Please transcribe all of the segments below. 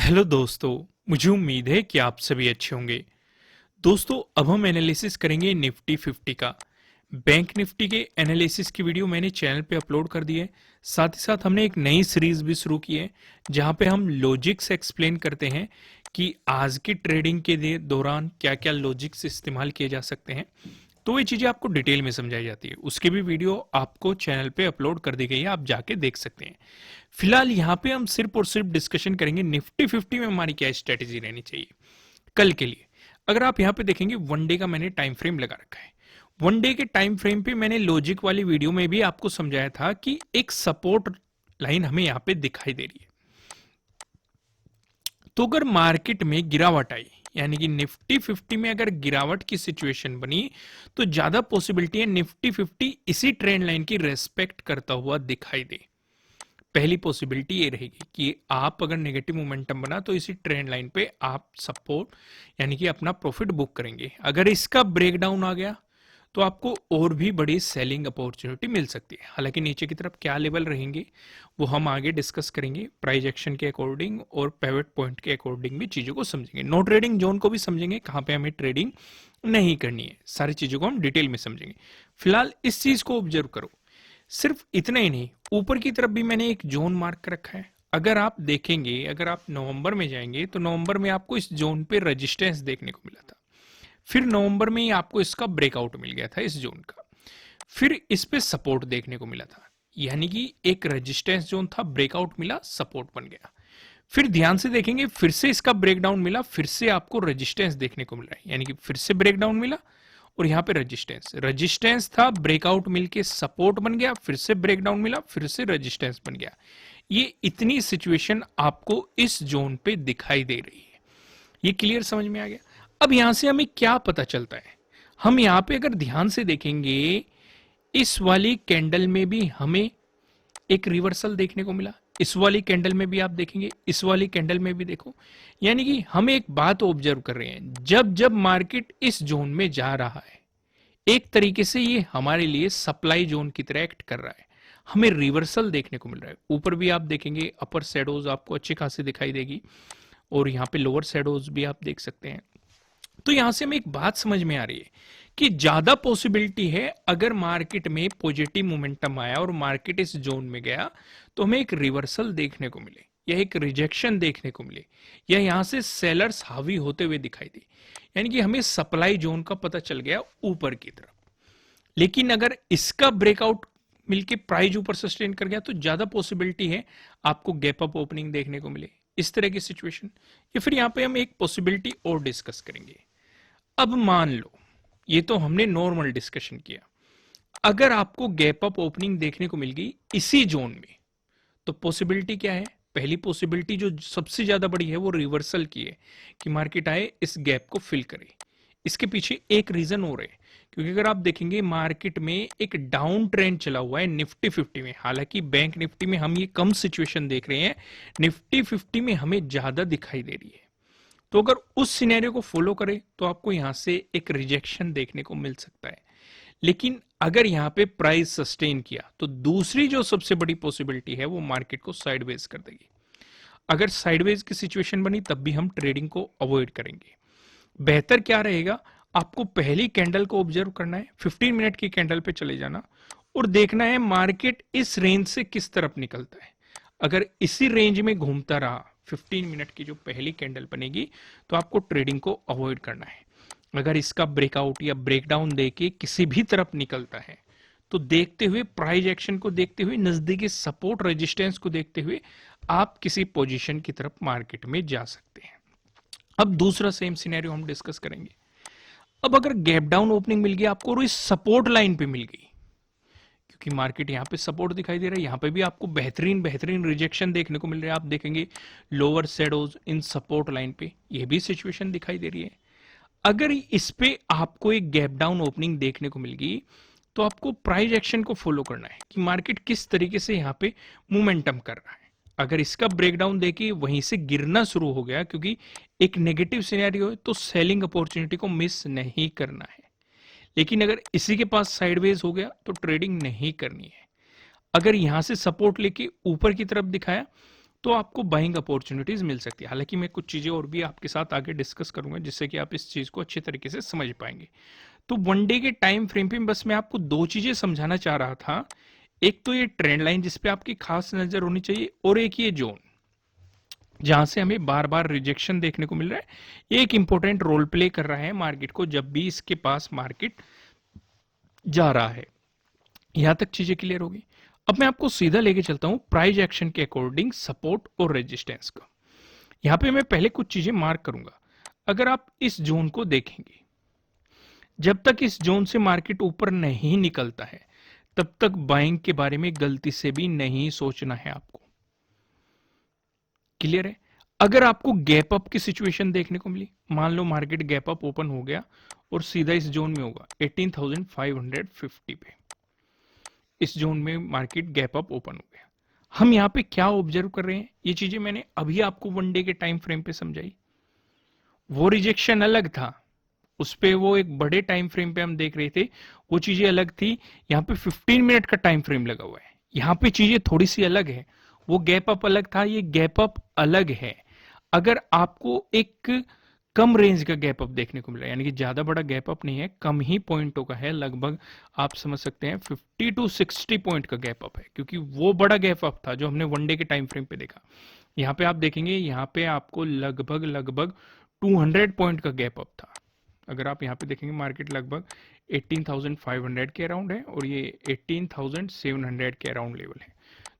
Hello दोस्तों। मुझे उम्मीद है कि आप सभी अच्छे होंगे। दोस्तों, अब हम एनालिसिस करेंगे निफ्टी 50 का। बैंक निफ्टी के एनालिसिस की वीडियो मैंने चैनल पे अपलोड कर दी है। साथ ही साथ हमने एक नई सीरीज भी शुरू की है जहां पे हम लॉजिक्स एक्सप्लेन करते हैं कि आज की ट्रेडिंग के दौरान क्या क्या लॉजिक्स इस्तेमाल किए जा सकते हैं। तो ये चीज़ें आपको डिटेल में समझाई जाती है। उसकी भी वीडियो आपको चैनल पे अपलोड कर दी गई है, आप जाके देख सकते हैं। फिलहाल यहाँ पे हम सिर्फ और सिर्फ डिस्कशन करेंगे निफ्टी 50 में हमारी क्या स्ट्रेटेजी रहनी चाहिए कल के लिए। अगर आप यहाँ पे देखेंगे, वन डे का मैंने टाइम फ्रेम लगा रखा है। वन डे के टाइम फ्रेम पे मैंने लॉजिक वाली वीडियो में भी आपको समझाया था कि एक सपोर्ट लाइन हमें यहाँ पे दिखाई दे रही है। तो अगर मार्केट में गिरावट आई, यानी कि निफ्टी 50 में अगर गिरावट की सिचुएशन बनी, तो ज्यादा पॉसिबिलिटी है निफ्टी 50 इसी ट्रेंड लाइन की रेस्पेक्ट करता हुआ दिखाई दे। पहली पॉसिबिलिटी ये रहेगी कि आप अगर नेगेटिव मोमेंटम बना तो इसी ट्रेंड लाइन पे आप सपोर्ट यानी कि अपना प्रॉफिट बुक करेंगे। अगर इसका ब्रेकडाउन आ गया तो आपको और भी बड़ी सेलिंग अपॉर्चुनिटी मिल सकती है। हालांकि नीचे की तरफ क्या लेवल रहेंगे वो हम आगे डिस्कस करेंगे, प्राइस एक्शन के अकॉर्डिंग और पिवट पॉइंट के अकॉर्डिंग भी चीज़ों को समझेंगे। नो ट्रेडिंग जोन को भी समझेंगे, कहाँ पे हमें ट्रेडिंग नहीं करनी है, सारी चीज़ों को हम डिटेल में समझेंगे। फिलहाल इस चीज़ को ऑब्जर्व करो। सिर्फ इतना ही नहीं, ऊपर की तरफ भी मैंने एक जोन मार्क कर रखा है। अगर आप देखेंगे, अगर आप नवंबर में जाएंगे तो नवंबर में आपको इस जोन पे रेजिस्टेंस देखने को मिला था। फिर नवंबर में ही आपको इसका ब्रेकआउट मिल गया था इस जोन का। फिर इस पे सपोर्ट देखने को मिला था, यानी कि एक रेजिस्टेंस जोन था, ब्रेकआउट मिला, सपोर्ट बन गया। फिर ध्यान से देखेंगे, फिर से इसका ब्रेकडाउन मिला, फिर से आपको रेजिस्टेंस देखने को मिला है, यानी कि फिर से ब्रेकडाउन मिला और यहाँ पे रेजिस्टेंस रेजिस्टेंस था, ब्रेकआउट मिलके सपोर्ट बन गया, फिर से ब्रेकडाउन मिला, फिर से रेजिस्टेंस बन गया। ये इतनी सिचुएशन आपको इस जोन पे दिखाई दे रही है। ये क्लियर समझ में आ गया। अब यहां से हमें क्या पता चलता है, हम यहां पे अगर ध्यान से देखेंगे, इस वाली कैंडल में भी हमें एक रिवर्सल देखने को मिला, इस वाली कैंडल में भी आप देखेंगे, इस वाली कैंडल में भी देखो। यानी कि हम एक बात ऑब्जर्व कर रहे हैं, जब जब मार्केट इस जोन में जा रहा है, एक तरीके से ये हमारे लिए सप्लाई जोन की तरह एक्ट कर रहा है। हमें रिवर्सल देखने को मिल रहा है। ऊपर भी आप देखेंगे, अपर शेडोज आपको अच्छी खासी दिखाई देगी और यहाँ पे लोअर शेडोज भी आप देख सकते हैं। तो यहां से हमें एक बात समझ में आ रही है कि ज्यादा पॉसिबिलिटी है, अगर मार्केट में पॉजिटिव मोमेंटम आया और मार्केट इस जोन में गया तो हमें एक रिवर्सल देखने को मिले या एक रिजेक्शन देखने को मिले, या यहां से सेलर्स हावी होते हुए दिखाई दे। यानी कि हमें सप्लाई जोन का पता चल गया ऊपर की तरफ। लेकिन अगर इसका ब्रेकआउट मिलके प्राइस ऊपर सस्टेन कर गया तो ज्यादा पॉसिबिलिटी है आपको गैप अप ओपनिंग देखने को मिले, इस तरह की सिचुएशन। या फिर यहां पे हम एक पॉसिबिलिटी और डिस्कस करेंगे। अब मान लो, ये तो हमने नॉर्मल डिस्कशन किया, अगर आपको गैप अप ओपनिंग देखने को मिल गई इसी जोन में, तो पॉसिबिलिटी क्या है? पहली पॉसिबिलिटी जो सबसे ज्यादा बड़ी है वो रिवर्सल की है, कि मार्केट आए, इस गैप को फिल करे। इसके पीछे एक रीजन और है, क्योंकि अगर आप देखेंगे मार्केट में एक डाउन ट्रेंड चला हुआ है निफ्टी 50 में। हालांकि बैंक निफ्टी में हम ये कम सिचुएशन देख रहे हैं, निफ्टी 50 में हमें ज्यादा दिखाई दे रही है। तो अगर उस सिनेरियो को फॉलो करें तो आपको यहां से एक रिजेक्शन देखने को मिल सकता है। लेकिन अगर यहां पे प्राइस सस्टेन किया तो दूसरी जो सबसे बड़ी पॉसिबिलिटी है वो मार्केट को साइडवेज कर देगी। अगर साइडवेज की सिचुएशन बनी तब भी हम ट्रेडिंग को अवॉइड करेंगे। बेहतर क्या रहेगा, आपको पहली कैंडल को ऑब्जर्व करना है, 15 मिनट की कैंडल पे चले जाना और देखना है मार्केट इस रेंज से किस तरफ निकलता है। अगर इसी रेंज में घूमता रहा, 15 मिनट की जो पहली कैंडल बनेगी, तो आपको ट्रेडिंग को अवॉइड करना है। अगर इसका ब्रेकआउट या ब्रेकडाउन देके किसी भी तरफ निकलता है तो देखते हुए, प्राइस एक्शन को देखते हुए, नजदीकी सपोर्ट रेजिस्टेंस को देखते हुए आप किसी पोजीशन की तरफ मार्केट में जा सकते हैं। अब दूसरा सेम सिनेरियो हम डिस्कस करेंगे। अब अगर गैप डाउन ओपनिंग मिल गई आपको और इस सपोर्ट लाइन पे मिल गई, क्योंकि मार्केट यहां पे सपोर्ट दिखाई दे रहा है, यहां पे भी आपको बेहतरीन बेहतरीन रिजेक्शन देखने को मिल रहा है। आप देखेंगे लोअर शेडोज इन सपोर्ट लाइन पे, ये भी सिचुएशन दिखाई दे रही है। अगर इस पे आपको एक गैप डाउन ओपनिंग देखने को मिल गई तो आपको प्राइस एक्शन को फॉलो करना है कि मार्केट किस तरीके से यहां पे मोमेंटम कर रहा है। अगर इसका ब्रेकडाउन देखिए वहीं से गिरना शुरू हो गया, क्योंकि एक नेगेटिव सिनेरियो है, तो सेलिंग अपॉर्चुनिटी को मिस नहीं करना है। लेकिन अगर इसी के पास साइडवेज हो गया तो ट्रेडिंग नहीं करनी है। अगर यहां से सपोर्ट लेके ऊपर की तरफ दिखाया तो आपको बाइंग अपॉर्चुनिटीज मिल सकती है। हालांकि मैं कुछ चीजें और भी आपके साथ आगे डिस्कस करूंगा जिससे कि आप इस चीज को अच्छे तरीके से समझ पाएंगे। तो वन डे के टाइम फ्रेम पे बस मैं आपको दो चीजें समझाना चाह रहा था। एक तो ये ट्रेंड लाइन जिसपे आपकी खास नजर होनी चाहिए, और एक ये जोन जहां से हमें बार बार रिजेक्शन देखने को मिल रहा है। ये एक इंपॉर्टेंट रोल प्ले कर रहा है मार्केट को जब भी इसके पास मार्केट जा रहा है। यहां तक चीजें क्लियर होगी। अब मैं आपको सीधा लेके चलता हूं प्राइस एक्शन के अकॉर्डिंग सपोर्ट और रेजिस्टेंस का। यहां पे मैं पहले कुछ चीजें मार्क करूंगा। अगर आप इस जोन को देखेंगे, जब तक इस जोन से मार्केट ऊपर नहीं निकलता है तब तक बाइंग के बारे में गलती से भी नहीं सोचना है आपको। क्लियर है? अगर आपको गैप अप की सिचुएशन देखने को मिली, मान लो मार्केट गैप अप ओपन हो गया और सीधा इस जोन में होगा 18,550 पे, इस जोन में मार्केट गैप अप ओपन हो गया। हम यहां पे क्या ऑब्जर्व कर रहे हैं, ये चीजें मैंने अभी आपको वन डे के टाइम फ्रेम पे समझाई। वो रिजेक्शन अलग था, उस पे वो एक बड़े टाइम फ्रेम पे हम देख रहे थे, वो चीजें अलग थी। यहाँ पे 15 मिनट का टाइम फ्रेम लगा हुआ है, यहाँ पे चीजें थोड़ी सी अलग है। वो गैप अप अलग था, ये गैप अप अलग है। अगर आपको एक कम रेंज का गैप अप देखने को मिला, यानी कि ज्यादा बड़ा गैप अप नहीं है, कम ही पॉइंटों का है, लगभग आप समझ सकते हैं 50 टू 60 पॉइंट का गैप अप है, क्योंकि वो बड़ा गैप अप था जो हमने वन डे के टाइम फ्रेम पे देखा। यहाँ पे आप देखेंगे, यहाँ पे आपको लगभग लगभग 200 पॉइंट का गैप अप था। अगर आप यहाँ पे देखेंगे मार्केट लगभग 18,500 के अराउंड है और ये 18,700 के अराउंड लेवल है,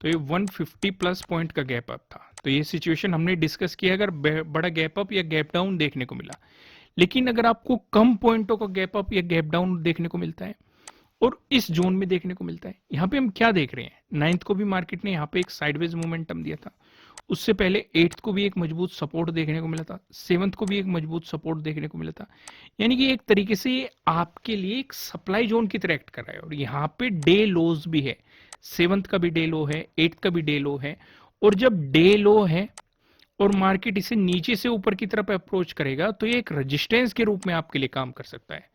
तो ये 150 प्लस पॉइंट का गैप अप था। तो ये सिचुएशन हमने डिस्कस किया, अगर बड़ा गैप अप या गैप डाउन देखने को मिला। लेकिन अगर आपको कम पॉइंटों का गैप अप या गैप डाउन देखने को मिलता है और इस जोन में देखने को मिलता है, यहाँ पे हम क्या देख रहे हैं, नाइन्थ को भी मार्केट ने यहाँ पे एक साइडवेज मोमेंटम दिया था, उससे पहले एट्थ को भी एक मजबूत सपोर्ट देखने को मिला था, सेवंथ को भी एक मजबूत सपोर्ट देखने को मिला था। यानी कि एक तरीके से ये आपके लिए एक सप्लाई जोन की तरह एक्ट कर रहा है। और यहाँ पे डे लोज भी है, सेवंथ का भी डे लो है, एट्थ का भी डे लो है। और जब डे लो है और मार्केट इसे नीचे से ऊपर की तरफ अप्रोच करेगा तो ये एक रेजिस्टेंस के रूप में आपके लिए काम कर सकता है।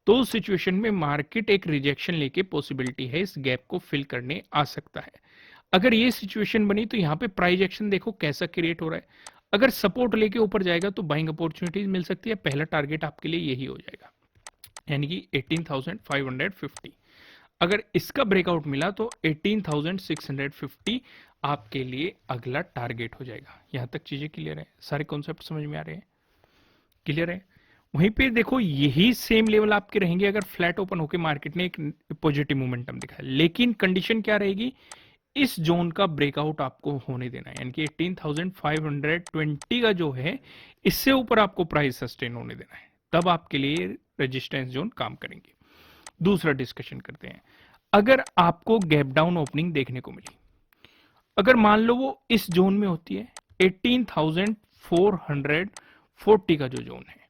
तो उस सिचुएशन में मार्केट एक रिजेक्शन लेके पॉसिबिलिटी है इस गैप को फिल करने आ सकता है। अगर ये सिचुएशन बनी तो यहाँ पे प्राइस एक्शन देखो कैसा क्रिएट हो रहा है। अगर सपोर्ट लेके ऊपर जाएगा तो बाइंग अपॉर्चुनिटीज मिल सकती है, पहला टारगेट आपके लिए यही हो जाएगा, यानी कि 18,550। अगर इसका ब्रेकआउट मिला तो 18,650 आपके लिए अगला टारगेट हो जाएगा। यहां तक चीजें क्लियर है, सारे कॉन्सेप्ट समझ में आ रहे हैं, क्लियर है? वहीं पे देखो यही सेम लेवल आपके रहेंगे अगर फ्लैट ओपन होकर मार्केट ने एक पॉजिटिव मोमेंटम दिखाया, लेकिन कंडीशन क्या रहेगी, इस जोन का ब्रेकआउट आपको होने देना है, यानी कि 18,520 का जो है इससे ऊपर आपको प्राइस सस्टेन होने देना है, तब आपके लिए रेजिस्टेंस जोन काम करेंगे। दूसरा डिस्कशन करते हैं, अगर आपको गैप डाउन ओपनिंग देखने को मिली, अगर मान लो वो इस जोन में होती है 18,440 का जो जोन है,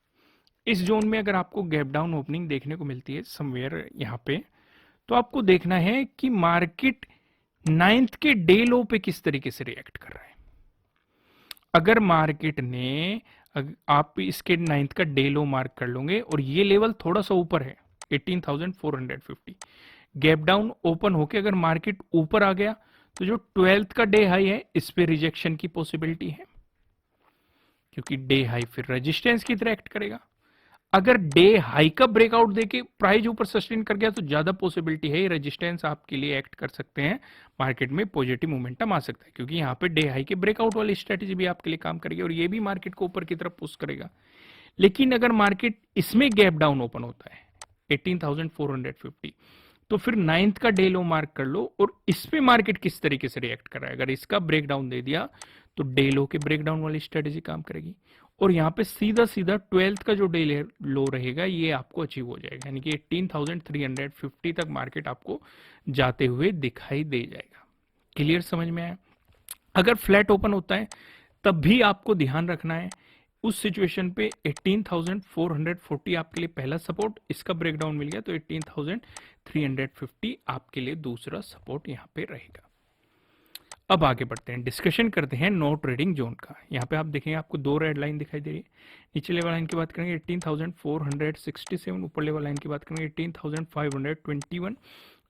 इस जोन में अगर आपको गैप डाउन ओपनिंग देखने को मिलती है समवेयर यहाँ पे, तो आपको देखना है कि मार्केट नाइन्थ के डे लो पे किस तरीके से रिएक्ट कर रहा है। अगर मार्केट ने, आप इसके नाइन्थ का डे लो मार्क कर लोगे और ये लेवल थोड़ा सा ऊपर है 18,450, गैप डाउन ओपन होके अगर मार्केट ऊपर आ गया तो जो 12th का डे हाई है इस पे रिजेक्शन की पॉसिबिलिटी है, क्योंकि डे हाई फिर रेजिस्टेंस की तरह एक्ट करेगा। अगर डे हाई का ब्रेकआउट देके प्राइस ऊपर सस्टेन कर गया तो ज्यादा पॉसिबिलिटी है रेजिस्टेंस आपके लिए एक्ट कर सकते हैं, मार्केट में पॉजिटिव मोमेंटम आ सकता है, क्योंकि यहाँ पे डे हाई के ब्रेकआउट वाली स्ट्रेटेजी भी आपके लिए काम करेगी और ये भी मार्केट को ऊपर की तरफ पुश करेगा। लेकिन अगर मार्केट इसमें गैप डाउन ओपन होता है 18,450, तो फिर नाइन्थ का डे लो मार्क कर लो और इस पे मार्केट किस तरीके से रिएक्ट कर रहा है। अगर इसका ब्रेकडाउन दे दिया तो डे लो के ब्रेकडाउन वाली स्ट्रेटेजी काम करेगी और यहाँ पे सीधा सीधा 12th का जो डे लो रहेगा ये आपको अचीव हो जाएगा, यानी कि 18,350 तक मार्केट आपको जाते हुए दिखाई दे जाएगा। क्लियर समझ में आया? अगर फ्लैट ओपन होता है तब भी आपको ध्यान रखना है, उस सिचुएशन पे 18,440 आपके लिए पहला सपोर्ट, इसका ब्रेकडाउन मिल गया तो 18,350 आपके लिए दूसरा सपोर्ट यहाँ पे रहेगा। अब आगे बढ़ते हैं, डिस्कशन करते हैं नो ट्रेडिंग जोन का। यहाँ पे आप देखेंगे आपको दो रेड लाइन दिखाई दे रही है, नीचे लेवल लाइन की बात करेंगे 18,467, ऊपर लेवल लाइन की बात करेंगे 18,521,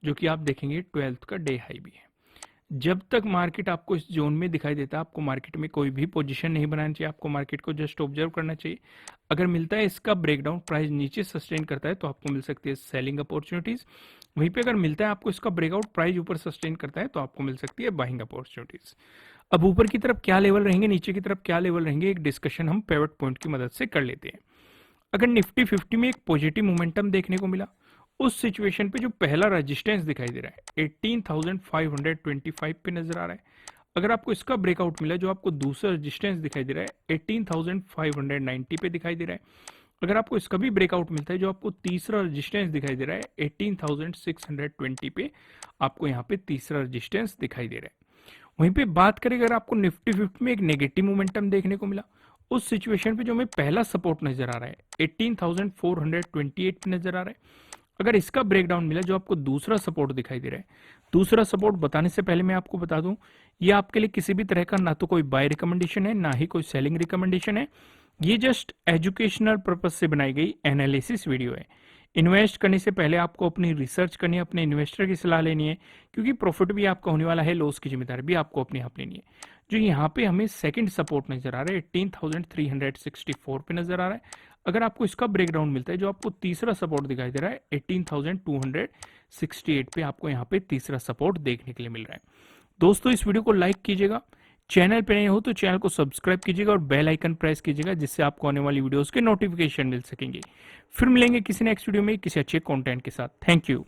जो कि आप देखेंगे 12th का डे हाई भी है। जब तक मार्केट आपको इस जोन में दिखाई देता है, आपको मार्केट में कोई भी पोजीशन नहीं बनानी चाहिए, आपको मार्केट को जस्ट ऑब्जर्व करना चाहिए। अगर मिलता है इसका ब्रेकडाउन, प्राइस नीचे सस्टेन करता है तो आपको मिल सकती है सेलिंग अपॉर्चुनिटीज। वहीं पे अगर मिलता है आपको इसका ब्रेकआउट, प्राइस ऊपर सस्टेन करता है तो आपको मिल सकती है बाइंग अपॉर्चुनिटीज। अब ऊपर की तरफ क्या लेवल रहेंगे, नीचे की तरफ क्या लेवल रहेंगे, एक डिस्कशन हम पिवट पॉइंट की मदद से कर लेते हैं। अगर निफ्टी 50 में एक पॉजिटिव मोमेंटम देखने को मिला, उस सिचुएशन पे जो पहला रेजिस्टेंस दिखाई दे रहा है 18,525 पे नजर आ रहा है। अगर आपको इसका ब्रेकआउट मिला, जो आपको दूसरा रेजिस्टेंस दिखाई दे रहा है 18,590 पे दिखाई दे रहा है। अगर आपको इसका भी ब्रेकआउट मिलता है, जो आपको तीसरा रेजिस्टेंस दिखाई दे रहा है 18,620 पे, आपको यहाँ पे तीसरा रेजिस्टेंस दिखाई दे रहा है। वहीं पे बात करें, अगर आपको निफ्टी 50 में एक नेगेटिव मोमेंटम देखने को मिला, उस सिचुएशन पे जो हमें पहला सपोर्ट नजर आ रहा है 18,428 पे नजर आ रहा है। अगर इसका ब्रेकडाउन मिला, जो आपको दूसरा सपोर्ट दिखाई दे रहा है, दूसरा सपोर्ट बताने से पहले मैं आपको बता दूं, ये आपके लिए किसी भी तरह का ना तो कोई बाय रिकमेंडेशन है, ना ही कोई सेलिंग रिकमेंडेशन है। ये जस्ट एजुकेशनल पर्पज से बनाई गई एनालिसिस वीडियो है। इन्वेस्ट करने से पहले आपको अपनी रिसर्च करनी है, अपने इन्वेस्टर की सलाह लेनी है, क्योंकि प्रॉफिट भी आपका होने वाला है, लॉस की जिम्मेदारी भी आपको अपने आप लेनी है। जो यहाँ पे हमें सेकंड सपोर्ट नजर आ रहा है 18,364 पे नजर आ रहा है। अगर आपको इसका ब्रेकडाउन मिलता है, जो आपको तीसरा सपोर्ट दिखाई दे रहा है 18,268 पे, आपको यहाँ पे तीसरा सपोर्ट देखने के लिए मिल रहा है। दोस्तों, इस वीडियो को लाइक कीजिएगा, चैनल पे नए हो तो चैनल को सब्सक्राइब कीजिएगा और बेल आइकन प्रेस कीजिएगा, जिससे आपको आने वाली वीडियोस के नोटिफिकेशन मिल सकेंगे। फिर मिलेंगे किसी नेक्स्ट वीडियो में किसी अच्छे कंटेंट के साथ। Thank you.